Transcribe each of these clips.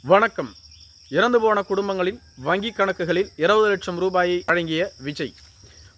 வணக்கம். இறந்து போன குடும்பங்களின் வங்கி கணக்குகளில் 20 லட்சம் ரூபாயை வழங்கிய விஜய்.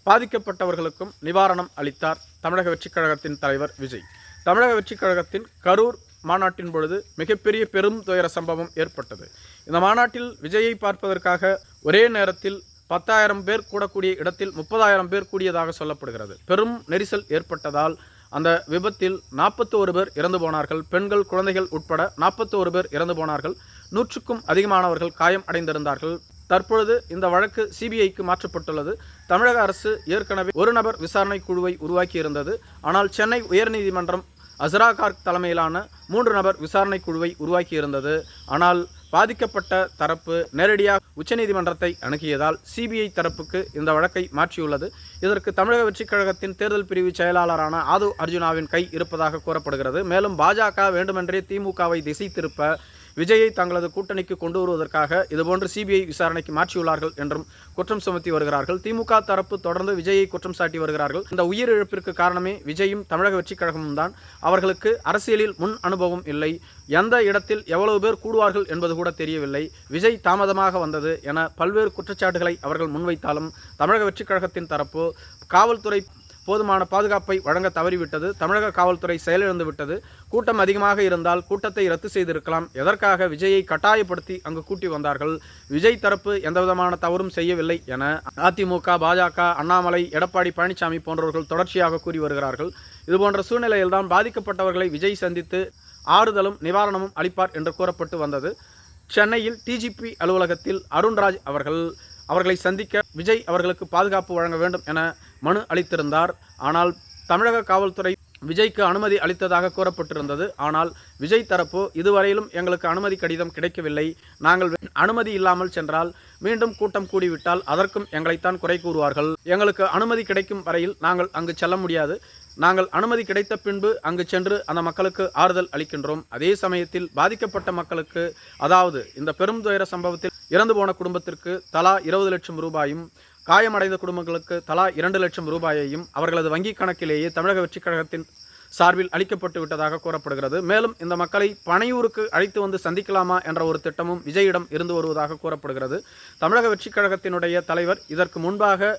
பாதிக்கப்பட்டவர்களுக்கும் நிவாரணம் அளித்தார் தமிழக வெற்றிக் கழகத்தின் தலைவர் விஜய். தமிழக வெற்றிக் கழகத்தின் கரூர் மாநாட்டின் பொழுது மிகப்பெரிய பெரும் துயர சம்பவம் ஏற்பட்டது. இந்த மாநாட்டில் விஜயை பார்ப்பதற்காக ஒரே நேரத்தில் 10,000 பேர் கூடக்கூடிய இடத்தில் 30,000 பேர் கூடியதாக சொல்லப்படுகிறது. பெரும் நெரிசல் ஏற்பட்டதால் அந்த விபத்தில் 41 பேர் இறந்து போனார்கள். பெண்கள், குழந்தைகள் உட்பட 41 பேர் இறந்து போனார்கள். 100க்கும் அதிகமானவர்கள் காயம் அடைந்திருந்தார்கள். தற்பொழுது இந்த வழக்கு சிபிஐக்கு மாற்றப்பட்டுள்ளது. தமிழக அரசு ஏற்கனவே ஒரு நபர் விசாரணை குழுவை உருவாக்கி இருந்தது. ஆனால் சென்னை உயர்நீதிமன்றம் அஸ்ரா கார்க் தலைமையிலான 3 நபர் விசாரணை குழுவை உருவாக்கி இருந்தது. ஆனால் பாதிக்கப்பட்ட தரப்பு நேரடியாக உச்சநீதிமன்றத்தை அணுகியதால் சிபிஐ தரப்புக்கு இந்த வழக்கை மாற்றியுள்ளது. இதற்கு தமிழக வெற்றிக் கழகத்தின் தேர்தல் பிரிவு செயலாளரான ஆதவ் அர்ஜுனாவின் கை இருப்பதாக கூறப்படுகிறது. மேலும் பாஜக வேண்டுமென்றே திமுகவை திசை திருப்ப விஜயை தங்களது கூட்டணிக்கு கொண்டு வருவதற்காக இதுபோன்று சிபிஐ விசாரணைக்கு மாற்றியுள்ளார்கள் என்றும் குற்றம் சுமத்தி வருகிறார்கள். திமுக தரப்பு தொடர்ந்து விஜயை குற்றம் சாட்டி வருகிறார்கள். இந்த உயிரிழப்பிற்கு காரணமே விஜயும் தமிழக வெற்றிக் கழகமும் தான். அவர்களுக்கு அரசியலில் முன் அனுபவம் இல்லை. எந்த இடத்தில் எவ்வளவு பேர் கூடுவார்கள் என்பது கூட தெரியவில்லை. விஜய் தாமதமாக வந்தது என பல்வேறு குற்றச்சாட்டுகளை அவர்கள் முன்வைத்தாலும் தமிழக வெற்றிக் கழகத்தின் தரப்பு காவல்துறை போதுமான பாதுகாப்பை வழங்க தவறிவிட்டது. தமிழக காவல்துறை செயலிழந்து விட்டது. கூட்டம் அதிகமாக இருந்தால் கூட்டத்தை ரத்து செய்திருக்கலாம். எதற்காக விஜயை கட்டாயப்படுத்தி அங்கு கூட்டி வந்தார்கள்? விஜய் தரப்பு எந்தவிதமான தவறும் செய்யவில்லை என அதிமுக, பாஜக, அண்ணாமலை, எடப்பாடி பழனிசாமி போன்றவர்கள் தொடர்ச்சியாக கூறி வருகிறார்கள். இதுபோன்ற சூழ்நிலையில்தான் பாதிக்கப்பட்டவர்களை விஜய் சந்தித்து ஆறுதலும் நிவாரணமும் அளிப்பார் என்று கூறப்பட்டு வந்தது. சென்னையில் டிஜிபி அலுவலகத்தில் அருண்ராஜ் அவர்களை சந்திக்க விஜய் அவர்களுக்கு பாதுகாப்பு வழங்க வேண்டும் என மனு அளித்திருந்தார். ஆனால் தமிழக காவல்துறை விஜய்க்கு அனுமதி அளித்ததாக கூறப்பட்டிருந்தது. ஆனால் விஜய் தரப்பு இதுவரையிலும் எங்களுக்கு அனுமதி கடிதம் கிடைக்கவில்லை. நாங்கள் அனுமதி இல்லாமல் சென்றால் மீண்டும் கூட்டம் கூடிவிட்டால் அதற்கும் எங்களைத்தான் குறை கூறுவார்கள். எங்களுக்கு அனுமதி கிடைக்கும் வரையில் நாங்கள் அங்கு செல்ல முடியாது. நாங்கள் அனுமதி கிடைத்த பின்பு அங்கு சென்று அந்த மக்களுக்கு ஆறுதல் அளிக்கின்றோம். அதே சமயத்தில் பாதிக்கப்பட்ட மக்களுக்கு, அதாவது இந்த பெரும் துயர சம்பவத்தில் இறந்து போன குடும்பத்திற்கு தலா 20 லட்சம் ரூபாயும், காயமடைந்த குடும்பங்களுக்கு தலா 2 லட்சம் ரூபாயையும் அவர்களது வங்கிக் கணக்கிலேயே தமிழக வெற்றிக் கழகத்தின் சார்பில் அளிக்கப்பட்டு விட்டதாக கூறப்படுகிறது. மேலும் இந்த மக்களை பனையூருக்கு அழைத்து வந்து சந்திக்கலாமா என்ற ஒரு திட்டமும் விஜயிடம் இருந்து வருவதாக கூறப்படுகிறது. தமிழக வெற்றிக் கழகத்தினுடைய தலைவர் இதற்கு முன்பாக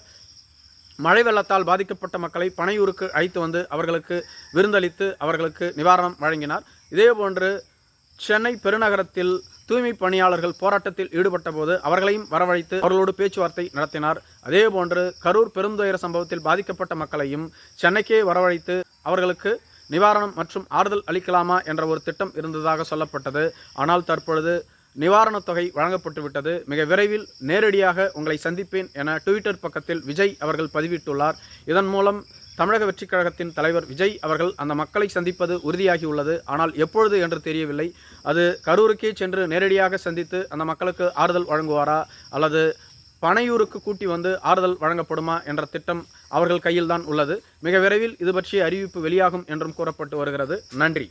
மழை வெள்ளத்தால் பாதிக்கப்பட்ட மக்களை பனையூருக்கு அழைத்து வந்து அவர்களுக்கு விருந்தளித்து அவர்களுக்கு நிவாரணம் வழங்கினார். இதேபோன்று சென்னை பெருநகரத்தில் தூய்மை பணியாளர்கள் போராட்டத்தில் ஈடுபட்ட போது அவர்களையும் வரவழைத்து அவர்களோடு பேச்சுவார்த்தை நடத்தினார். அதேபோன்று கரூர் பெருந்துயர சம்பவத்தில் பாதிக்கப்பட்ட மக்களையும் சென்னைக்கே வரவழைத்து அவர்களுக்கு நிவாரணம் மற்றும் ஆறுதல் அளிக்கலாமா என்ற ஒரு திட்டம் இருந்ததாக சொல்லப்பட்டது. ஆனால் தற்பொழுது நிவாரணத் தொகை வழங்கப்பட்டு விட்டது. மிக விரைவில் நேரடியாக உங்களை சந்திப்பேன் என ட்விட்டர் பக்கத்தில் விஜய் அவர்கள் பதிவிட்டுள்ளார். இதன் மூலம் தமிழக வெற்றிக் கழகத்தின் தலைவர் விஜய் அவர்கள் அந்த மக்களை சந்திப்பது உறுதியாகியுள்ளது. ஆனால் எப்பொழுது என்று தெரியவில்லை. அது கரூருக்கே சென்று நேரடியாக சந்தித்து அந்த மக்களுக்கு ஆறுதல் வழங்குவாரா, அல்லது பனையூருக்கு கூட்டி வந்து ஆறுதல் வழங்கப்படுமா என்ற திட்டம் அவர்கள் கையில்தான் உள்ளது. மிக விரைவில் இது பற்றிய அறிவிப்பு வெளியாகும் என்றும் கூறப்பட்டு வருகிறது. நன்றி.